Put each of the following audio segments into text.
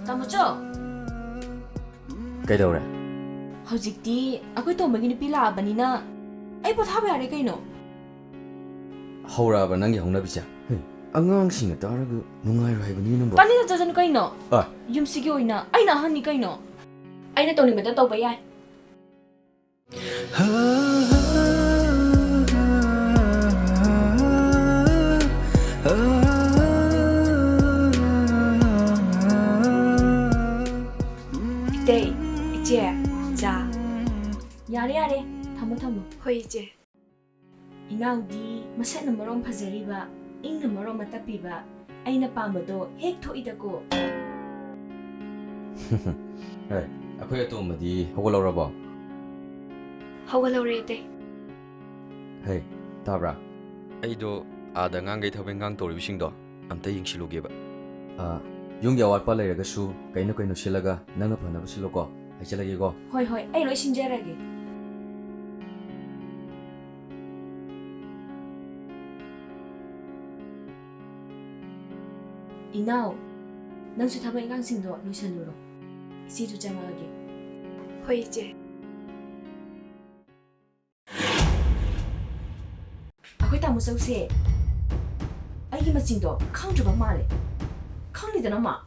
Tamucho. Cái đâu rồi? Hojikti, aku itu begini pila banina. Ay pothabe are kaino. Haura ba nangi hongna bicha. Angang singa taragu nungai rai bani number. Pani na jajan kaino. Ah. Yumsigi oina. Ay na hani kaino. Ay na tawni mata taw bayay. Day, iche, ja. Yare, tamo. Hoi iche. Inaudi, maset na marong pazariba, ing na marong matapiba, ay napamado, hek to idako. Hey, ako ito madi hawalaw ba? Hawalaw rete. Hey, tabra. Aido ada ngangai thabeng tori bisingdo amta yingsiluge ba. Yung yawat pa layraga su kaino silaga nangna phana basilo ko. Ai chalage ko. Hoi, ay loi sinjarage. Inaw, nang su thabang ingang singdo loisanuro. Isi tu changage. Hoi iche. Ako'y tamo sausi. Ay masingdo, kang juba male. Kang ni dana ma.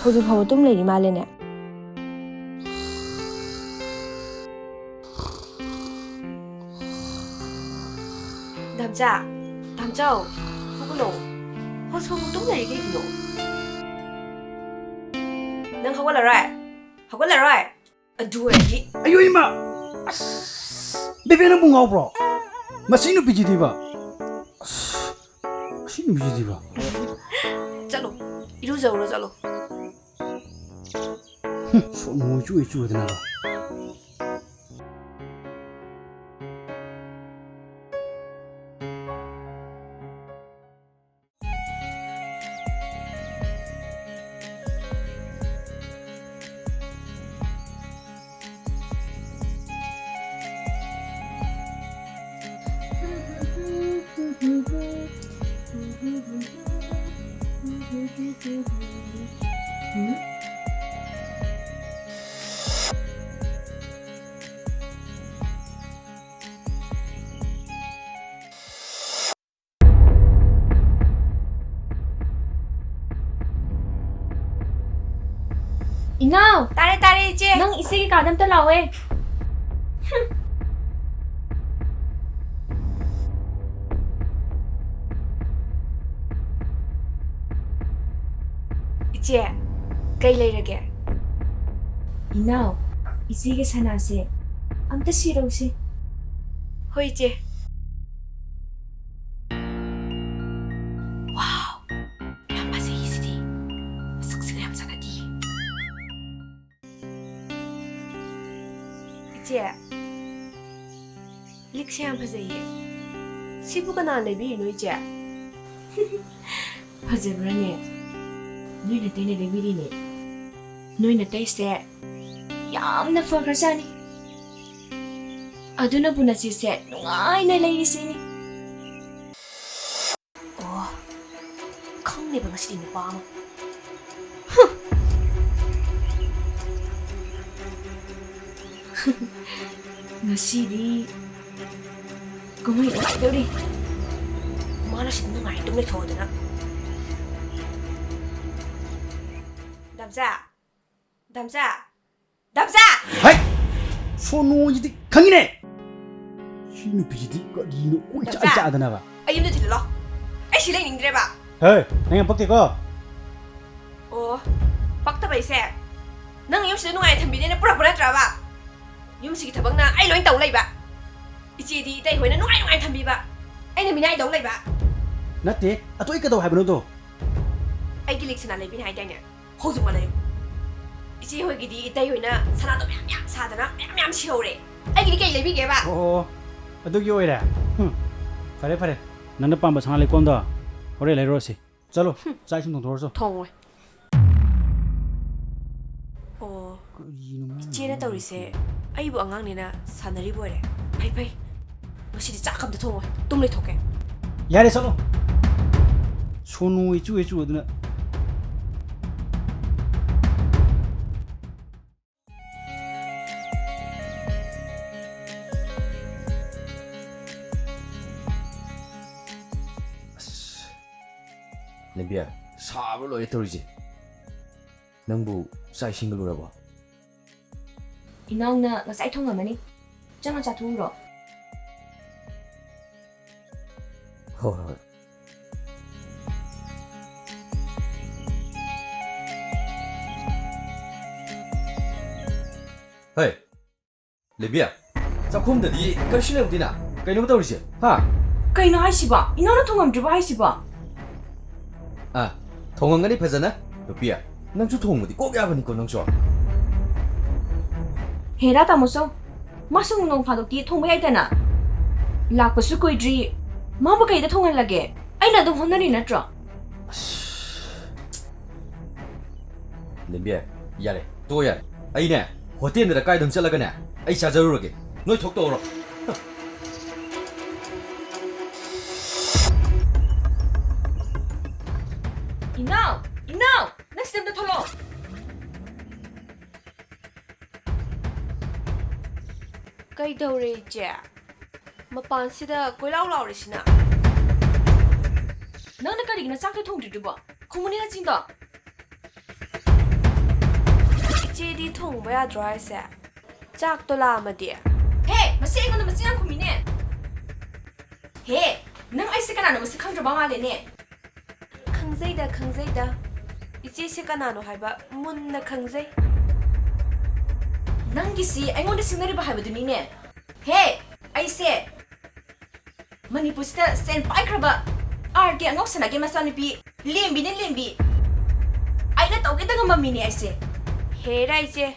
Hojik hawa tum lady malene. Damja, damjao. Hagulo. Hojik hawa tum lady kay no. Nang hawalaray. Aduay. Ayo ima. Bebe na bungaw bro. Masino pijidi ba? Masino pijidi ba? Chalo. Iru jawro chalo. So mo chu de na ba. Inaw, Tare iche. nang isigi kadam talawe. Iche. Kay layrage. Inaw, isigi sanase. Amta sirausi. Hoi iche. Wow. Yang masih isi. Masuk yam sana di. Iche. Likse yam fazaye. Sibu kana lebi no iche. Fajabrane. Noina tayna lebirine. Noina tayse. Yamna fakrasani. Aduna puna sise. Nungai na layisini. Oh. Kang ne bang sidin pa mo. Ngasidi. Kumay dori. Mana sidin nungai tum ne thoda na. Damsa! Hai. So no yidi kangine. Sino pijidi ka dino ko cha da na ba. Ayun na tilo. Ay sila ningdre ba? Hey, nang pakte ko. Oh, pakta ba ise? Nang yung sila nungai thambide na pura tra ba? Yung sige tabang na ay loin taw lay ba? Ichi di tay hoy na nungai thambi ba? Ay na minay daw lay ba? Nate, ato ikadaw haibano to. Ay gilik sana lay binay tay na. Hozung malay. Ichi hoy gidi tay hoy na sana to myam sadana myam siore. Ay gidi kay lay bige ba? Oo. Adugi oira. ꯐꯔꯦ ꯐꯔꯦ ꯅꯪꯅ ꯄꯥꯝꯕ ꯁꯅꯥ ꯂꯩꯀꯣꯟꯗꯣ ꯍꯣꯔꯦꯟ ꯂꯩꯔꯨꯔꯁꯤ ꯆꯠꯂꯣ ꯆꯥꯛ ꯏꯁꯤꯡ ꯊꯣꯡꯊꯣꯛꯔꯁꯨ ꯊꯣꯡꯉꯣꯏ ꯑꯣ ꯏꯆꯦꯅ ꯇꯧꯔꯤꯁꯦ ꯑꯩꯕꯨ ꯑꯉꯥꯡꯅꯤꯅ ꯁꯥꯟꯅꯔꯤꯕ ꯑꯣꯏꯔꯦ ꯐꯩ ꯐꯩ ꯉꯁꯤꯗꯤ ꯆꯥꯛ ꯑꯝꯇ ꯊꯣꯡꯉꯣꯏ ꯇꯨꯝ ꯂꯩꯊꯣꯛꯀꯦ ꯌꯥꯔꯦ ꯆꯠꯂꯣ ꯁꯣꯅꯨ ꯏꯆꯨ ꯏꯆꯨ ꯑꯗꯨꯅ ꯂꯦꯝꯕꯤꯌꯥ ꯁꯥꯕ ꯂꯣꯏꯔꯦ ꯇꯧꯔꯤꯁꯦ ꯅꯪꯕꯨ ꯆꯥꯛ ꯏꯁꯤꯡꯒ ꯂꯣꯏꯔꯕꯣ ꯏꯅꯥꯎꯅ ꯉꯁꯥꯏ ꯊꯣꯡꯉꯝꯃꯅꯤ ꯆꯪꯉ ꯆꯥꯊꯣꯛꯎꯔꯣ ꯍꯣꯏ ꯍꯣꯏ ꯍꯣꯏ ꯂꯦꯝꯕꯤꯌꯥ ꯆꯥꯛꯈꯨꯝꯗꯗꯤ ꯀꯔꯤꯁꯨ ꯂꯩꯍꯧꯗꯦꯅ ꯀꯩꯅꯣꯕ ꯇꯧꯔꯤꯁꯦ ꯍꯥ ꯀꯩꯅꯣ ꯍꯥꯏꯁꯤꯕꯣ ꯏꯅꯥꯎꯅ ꯊꯣꯡꯉꯝꯗ꯭ꯔꯤꯕꯣ ꯍꯥꯏꯁꯤꯕꯣ ꯊꯣꯡꯉꯝꯒꯅꯤ ꯐꯖꯅ ꯅꯨꯄꯤ야 ꯅꯪꯁꯨ ꯊꯣꯡꯕꯗꯤ ꯀꯣꯛ ꯌꯥꯕꯅꯤꯀꯣ ꯅꯪꯁꯨ ꯍꯦꯔꯥ ꯇꯥꯃꯣꯆꯧ ꯃꯥꯁꯨ ꯅꯣꯡ ꯐꯥꯗꯣꯛꯇꯤ ꯊꯣꯡꯕ ꯌꯥꯏꯗꯅ ꯂꯥꯛꯄꯁꯨ ꯀꯨꯏꯗ꯭ꯔꯤ ꯃꯥꯕꯨ ꯀꯩꯗ ꯊꯣꯡꯍꯜꯂꯒꯦ ꯑꯩꯅ ꯑꯗꯨꯝ ꯍꯣꯠꯅꯔꯤ ꯅꯠꯇ꯭ꯔꯣ ꯂꯦꯝꯕꯤꯌꯥ ꯌꯥꯔꯦ ꯇꯣ ꯌꯥꯔꯦ ꯑꯩꯅꯦ ꯍꯣꯇꯦꯜꯗ ꯀꯥꯏꯗꯝ ꯆꯠꯂꯒꯅꯦ ꯑꯩ ꯆꯥꯖꯔꯨꯔꯒꯦ ꯅꯣꯏ ꯊꯣꯛꯇꯧꯔꯣ ꯏꯅꯥꯎ ꯅꯪ ꯁꯤꯗ ꯑꯝꯇ ꯊꯣꯛꯂꯛꯑꯣ ꯀꯩꯗꯧꯔꯦ ꯏꯆꯦ ꯃꯄꯥꯟꯁꯤꯗ ꯀꯣꯏꯂꯥꯎ ꯂꯥꯎꯔꯤꯁꯤꯅ ꯅꯪꯅ ꯀꯔꯤꯒꯤꯅꯣ ꯆꯥꯛꯇꯣ ꯊꯣꯡꯗ꯭ꯔꯤꯗꯨꯕꯣ ꯈꯨꯝꯃꯨꯅꯦ ꯅꯆꯤꯟꯗꯣ ꯏꯆꯦꯗꯤ ꯊꯣꯡꯕ ꯌꯥꯗ꯭ꯔꯣ ꯍꯥꯏꯁꯦ ꯆꯥꯛꯇꯣ ꯂꯥꯛꯑꯝꯃꯗꯤ ꯍꯦ ꯃꯁꯤ ꯑꯩꯉꯣꯟꯗ ꯃꯆꯤꯟ ꯌꯥꯝ ꯈꯨꯝꯃꯤꯅꯦ ꯍꯦ ꯅꯪ ꯑꯩꯁꯦ ꯀꯅꯥꯅꯣ ꯃꯁꯤ ꯈꯪꯗ꯭ꯔꯕ ꯃꯥꯜꯂꯦꯅꯦ ꯈꯪꯖꯩꯗ ꯏꯆꯦꯁꯦ ꯀꯅꯥꯅꯣ ꯍꯥꯏꯕ ꯃꯨꯟꯅ ꯈꯪꯖꯩ ꯅꯪꯒꯤꯁꯤ ꯑꯩꯉꯣꯟꯗ ꯁꯤꯡꯅꯔꯤꯕ ꯍꯥꯏꯕꯗꯨꯅꯤꯅꯦ ꯍꯦ ꯑꯩꯁꯦ ꯃꯅꯤꯄꯨꯔꯁꯤꯗ ꯁꯦꯟ ꯄꯥꯏꯈ꯭ꯔꯕ ꯑꯥꯔ.ꯀꯦ ꯑꯉꯧꯁꯅꯥꯒꯤ ꯃꯆꯥꯅꯨꯄꯤ ꯂꯦꯝꯕꯤꯅꯦ ꯂꯦꯝꯕꯤ ꯑꯩꯅ ꯇꯧꯒꯦꯗ ꯉꯝꯃꯝꯃꯤꯅꯦ ꯑꯩꯁꯦ ꯍꯦꯔꯥ ꯏꯆꯦ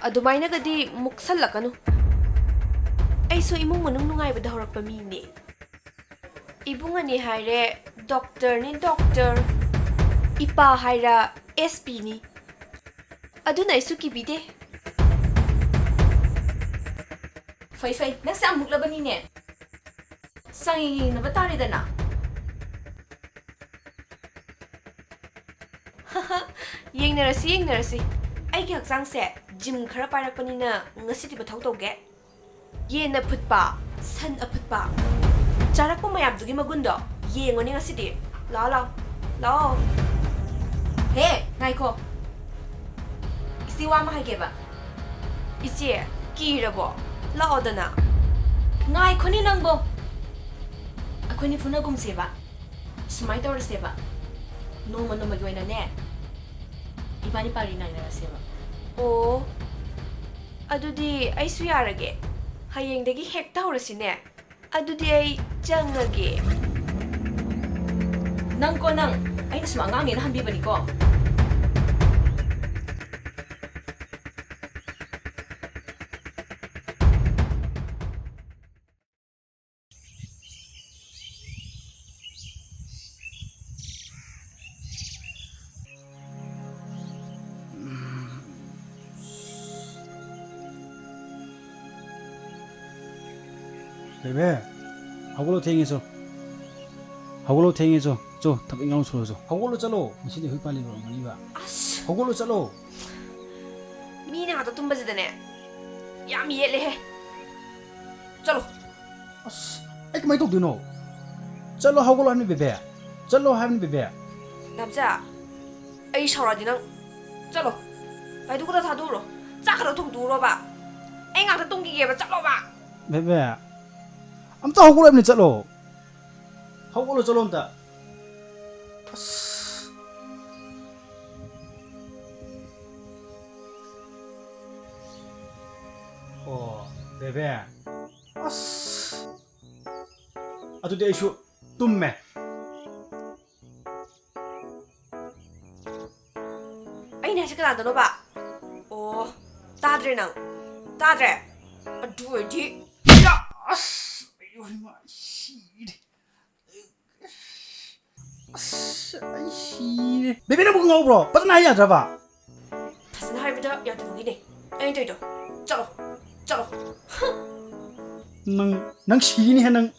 ꯑꯗꯨꯃꯥꯏꯅꯒꯗꯤ ꯃꯨꯛꯁꯜꯂꯛꯀꯅꯨ ꯑꯩꯁꯨ ꯏꯃꯨꯡ ꯃꯅꯨꯡ ꯅꯨꯡꯉꯥꯏꯕꯗ ꯍꯧꯔꯛꯄ ꯃꯤꯅꯦ ꯏꯕꯨꯡꯉꯅꯤ ꯍꯥꯏꯔꯦ ꯗꯣꯛꯇꯔꯅꯤ ꯗꯣꯛꯇꯔ ꯏꯄꯥ ꯍꯥꯏꯔ SP ꯅꯤ ꯑꯗꯨꯅ ꯑꯩꯁꯨ ꯀꯤꯕꯤꯗꯦ ꯐꯩ ꯅꯪꯁꯦ ꯌꯥꯝ ꯃꯨꯛꯂꯕꯅꯤꯅꯦ ꯆꯥꯡꯌꯦꯡ ꯌꯦꯡꯅꯕ ꯇꯥꯔꯦꯗꯅ ꯌꯦꯡꯅꯔꯁꯤ ꯑꯩꯒꯤ ꯍꯛꯆꯥꯡꯁꯦ ꯖꯤꯝ ꯈꯔ ꯄꯥꯏꯔꯛꯄꯅꯤꯅ ꯉꯁꯤꯗꯤ ꯃꯊꯧ ꯇꯧꯒꯦ ꯌꯦꯟ ꯑꯐꯨꯠꯄ ꯁꯟ ꯑꯐꯨꯠꯄ ꯆꯥꯔꯛꯄ ꯃꯌꯥꯝꯗꯨꯒꯤ ꯃꯒꯨꯟꯗꯣ ꯌꯦꯡꯉꯣꯅꯦ ꯉꯁꯤꯗꯤ ꯂꯥꯛꯑꯣ ꯍꯦ ꯉꯥꯏꯈꯣ ꯏꯆꯦ ꯋꯥ ꯑꯃ ꯍꯥꯏꯒꯦꯕ ꯏꯆꯦ ꯀꯤꯔꯕꯣ ꯂꯥꯛꯑꯣꯗꯅ ꯉꯥꯏꯈꯣꯅꯦ ꯅꯪꯕꯣ ꯑꯩꯈꯣꯏꯅꯤ ꯐꯨꯅꯒꯨꯝꯁꯦꯕ ꯁꯨꯃꯥꯏꯅ ꯇꯧꯔꯁꯦꯕ ꯅꯣꯡꯃꯒꯤ ꯑꯣꯏꯅꯅꯦ ꯏꯕꯥꯅꯤ ꯄꯥꯔꯤ ꯅꯥꯏꯅꯔꯁꯦꯕ ꯑꯣ ꯑꯗꯨꯗꯤ ꯑꯩꯁꯨ ꯌꯥꯔꯒꯦ ꯍꯌꯦꯡꯗꯒꯤ ꯍꯦꯛꯇ ꯍꯧꯔꯁꯤꯅꯦ ꯑꯗꯨꯗꯤ ꯑꯩ ꯆꯪꯉꯒꯦ ꯅꯪ ꯑꯩꯅ ꯁꯨꯝ ꯑꯉꯥꯡꯅꯦꯅ ꯍꯟꯕꯤꯕꯅꯤꯀꯣ 베베 하골로 탱해서 저 탑인강 소로서 하골로 잘로 시대 휘 빨리 그러니까 ꯑꯁ 하골로 잘로 ꯃꯤꯅ ꯉꯥꯛꯇ ꯇꯨꯝꯕꯁꯤꯗꯅꯦ ꯌꯥꯝ ꯌꯦꯠꯂꯦꯍꯦ ꯆꯠꯂꯣ ꯑꯁ ꯑꯩ ꯀꯃꯥꯏ ꯇꯧꯗꯣꯏꯅꯣ ꯆꯠꯂꯣ 하골로 하는 베베 ꯆꯠꯂꯣ 하는 베베 ꯅꯝꯆꯥ ꯑꯩ ꯁꯥꯎꯔꯗꯤ ꯅꯪ ꯆꯠꯂꯣ ꯀꯥꯏꯗꯨꯒꯗ ꯊꯥꯗꯣꯛꯎꯔꯣ ꯆꯥꯛ ꯈꯔ ꯊꯣꯡꯗꯣꯛꯎꯔꯣꯕ ꯑꯩ ꯉꯥꯛꯇ ꯇꯨꯝꯈꯤꯒꯦꯕ ꯆꯠꯂꯣꯕ 베베 아무튼 하골로 하면 잘로 하골로 잘로 온다 아스 베베 아스 아도 대쇼 ตุ้మ్మె ꯑꯩꯅ ꯍꯥꯏꯁꯦ ꯀꯅꯥꯗꯅꯣꯕ ꯑꯣ ꯇꯥꯗ꯭ꯔꯦ ꯅꯪ ꯇꯥꯗ꯭ꯔꯦ ꯑꯗꯨ ꯑꯣꯏꯔꯗꯤ 야 아스 이거 마 시리 아이씨. 베베는 뭐 ngầu bro. 빠져나야 잡아. 다스는 할비다 야 대박이네. 에이 저이도. 쩔어. 쩔어. 능 시니 해 능.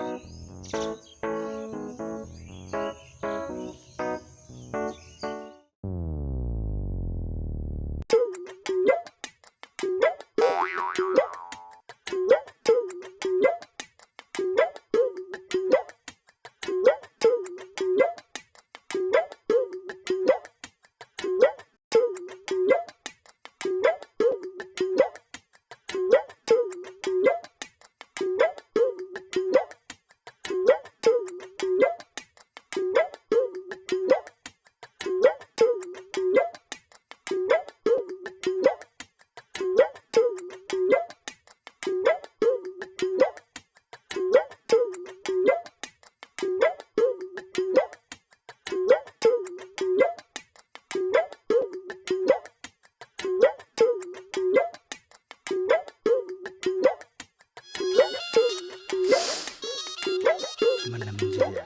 Mana menjadi.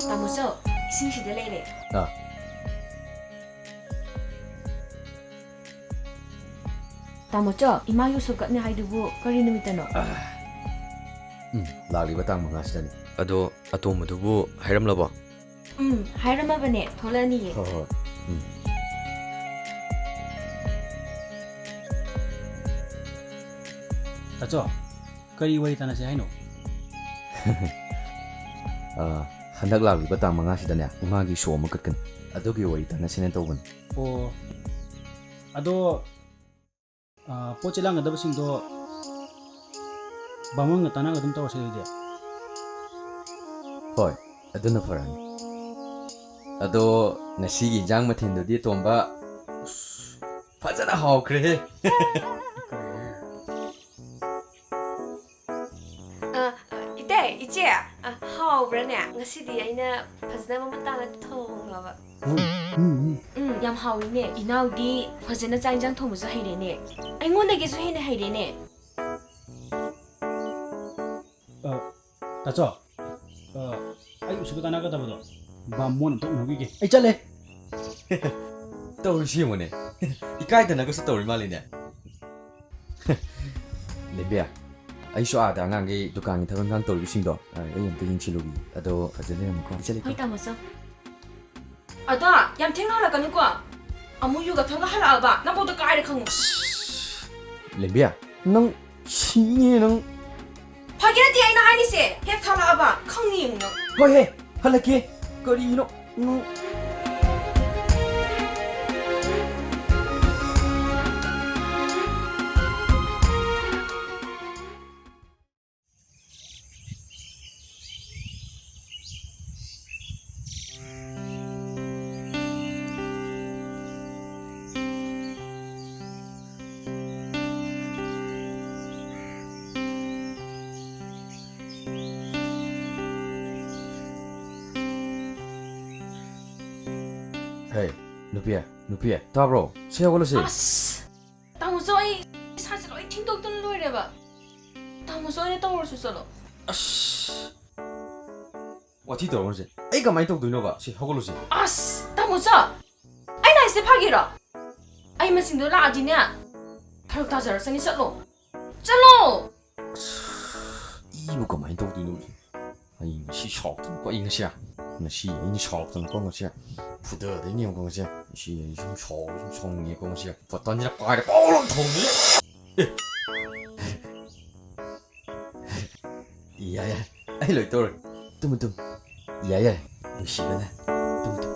다모서 신시대 레이레. 아, 다모죠 이마 요소 같네 하이두부 거리 놈이잖아. ꯂꯥꯛꯂꯤꯕ ꯇꯥꯡ 5시ꯗꯅꯤ ꯑꯗꯣ ꯑꯇꯣꯝꯕꯗꯨꯕꯨ ꯍꯥꯏꯔꯝꯂꯕꯣ 하이라마바네 돌라니예. ꯍꯣꯏ ꯍꯣꯏ 따져. 그리 왜 있다나 세 하이노. ꯍꯟꯗꯛ ꯂꯥꯛꯂꯤꯕ ꯇꯥꯡ 5시ꯗꯅꯦ ꯏꯃꯥꯒꯤ ꯁꯣ ꯑꯃ ꯀꯠꯀꯅꯤ ꯑꯗꯨꯒꯤ ꯋꯥꯔꯤ ꯇꯥꯟꯅꯁꯤꯅ ꯇꯧꯕꯅꯤ 어. 아도 포치랑가더싱도 바몽가 따나가 좀 떠오셔야 돼. ꯍꯣꯏ ꯑꯗꯨꯅ ꯐꯔꯅꯤ ꯑꯗꯣ ꯉꯁꯤꯒꯤ ꯏꯟꯖꯥꯡ ꯃꯊꯦꯜꯗꯨꯗꯤ ꯇꯣꯝꯕ ꯐꯖꯅ ꯍꯥꯎꯈ꯭ꯔꯦ 이때 이제 하오브라네. ngasi디 아이나 파즈나 마마 따나 통가봐. ꯌꯥꯝ ꯍꯥꯎꯏꯅꯦ 이나우디ꯐꯖꯅ ꯆꯥꯛ ꯏꯟꯖꯥꯡ ꯊꯣꯡꯕꯁꯨ ꯍꯩꯔꯦꯅꯦ ꯑꯩꯉꯣꯟꯗꯒꯤꯁꯨ ꯍꯦꯟꯅ ꯍꯩꯔꯦꯅꯦ 따져. 아이 우스고 따나가 더보도. 바몬 또 우기게. 아이 잘래. ꯇꯧꯔꯤꯁꯤ ꯌꯦꯡꯉꯨꯅꯦ ꯏꯀꯥꯏꯗꯅꯒꯁꯨ ꯇꯧꯔꯤ ꯃꯥꯜꯂꯤꯅꯦ ꯂꯦꯕꯤꯌꯥ ꯑꯩꯁꯨ ꯑꯥꯗ ꯑꯉꯥꯡꯒꯤ ꯗꯨꯀꯥꯟꯒꯤ ꯊꯕꯛ ꯏꯪꯈꯥꯡ ꯇꯧꯔꯤꯕꯁꯤꯡꯗꯣ ꯑꯩ ꯑꯝꯇ ꯌꯦꯡꯁꯤꯜꯂꯨꯒꯤ ꯑꯗꯣ ꯐꯖꯅ ꯂꯩꯔꯝꯃꯨꯀꯣ ꯆꯠꯂꯦ ꯍꯣꯏ ꯇꯥꯃꯣꯁꯣ 아다 얌 탱가 할라까니까 아무유가 탱가 할라봐 나보다 까이를 캉 ꯂꯦꯕꯤꯌꯥ ꯅꯪ ꯁꯤꯅꯦ ꯅꯪ 확인했디 아이나 아니세. 해 탈라봐. 캉니 응. ꯍꯣꯏ ꯍꯦ ꯍꯜꯂꯛꯀꯦ ꯀꯔꯤꯅꯣ ꯅꯪ 헤이 누피야 타브로 세워걸어시 아스 다무소 이 사실 어이 팅동동 노이래봐 다무소 안에 떠올 수 있어 아씨 와티 떨어지 애가 많이 떡도이노가 시 허걸로시 아스 다무소 아이 나이스 파기라 아이 마싱도 라디냐 바로 다자를 생이 쩔로 쩔로 이부가 많이 떡도이노지 아이 시 샤오던 거 인시야 나 시 인이 샤오던 거 것이야 부드러운 니 것이야 시 좀 샤오 좀 성의 것이야 버튼이라 빠르 뽀롱 통이 이야야 아이 로이돌 뜸뜸 이야야 너 시그나 뜸뜸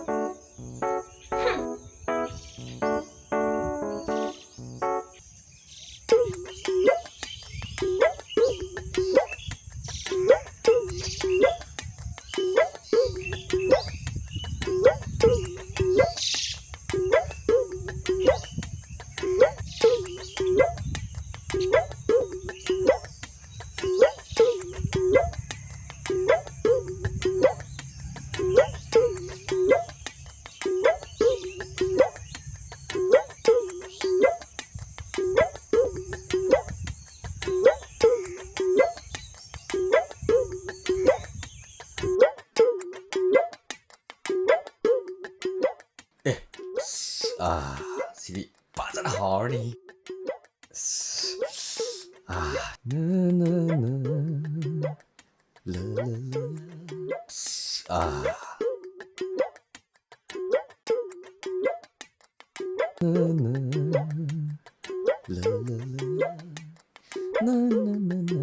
Sidi fazana hawrani. Na na na. La la la. Na na. La la la. Na na na na.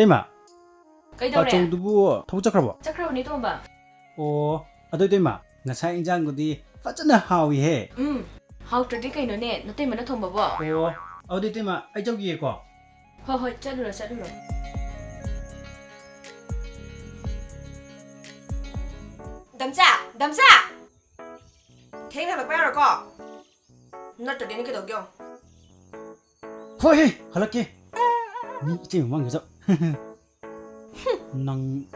Tema, Kaidaure? dubu thau chakrabo. Chakrabani tomba. Oh, adoi tema. Ngasai injang gudi fajana hawi he. Hautradi kainone, natai mana thomba bo. Oh, adoi tema ai jaugi ko. Hoi, chaluro. Damsa! Theng na ba ko? Not to din ke dogyo. Hoi, halake. Ni iche mang ga. Nang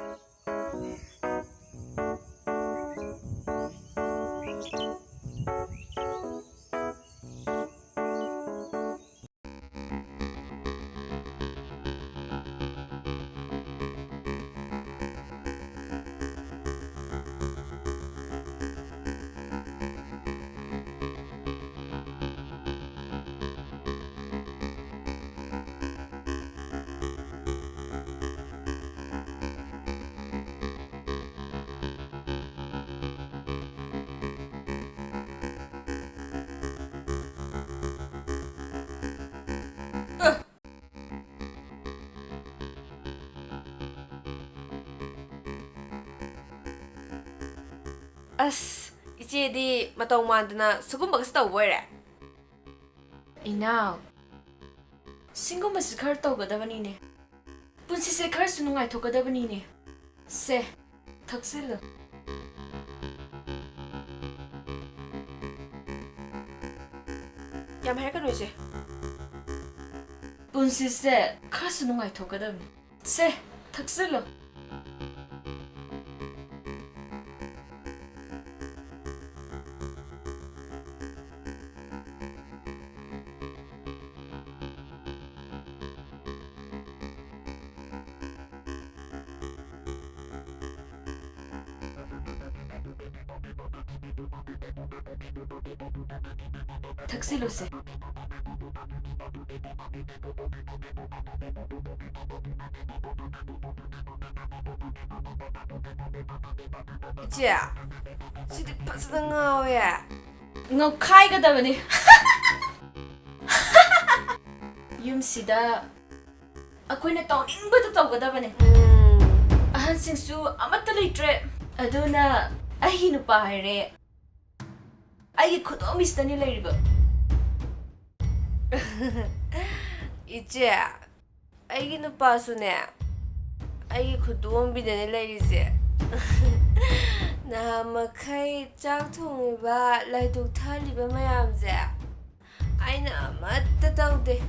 As, ichi di matong mandana sugumba ka sa tawere. Inaw. Singoma si khar tawgadabani ne. Punsi se khar sunungai thogadabani ne. Se, thaksil. Yam hai ka no je. Punsi se khar sunungai thogadabani. Se, thaksil. Thaksil se. Ichi, si di pasada ngaw ya. Ngaw khai gadabani. Yumsida akoina tawningbada tawgadabani. Ahansingsu amata leitre. Aduna ahi nupa haire. Ai khodomistani leiriba. Ichi, ai nu pasu ne. Ai khudom bidane leirize. Na makai chak thongiba laiduk thaliba mayamse. Aina amatta tawde.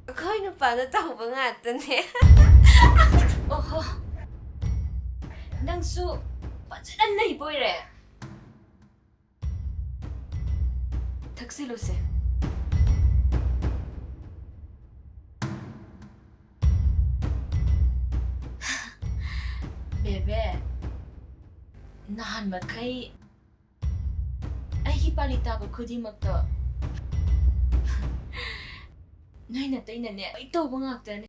Akhoi nu pa na tawba ngatane. Oho. Nangsu pajanan nahi boire. Thaksil se. Bebe. Nahan makai ahi palita ko khudimagto. Nay na tay na ne. Ito ba ngakta ne?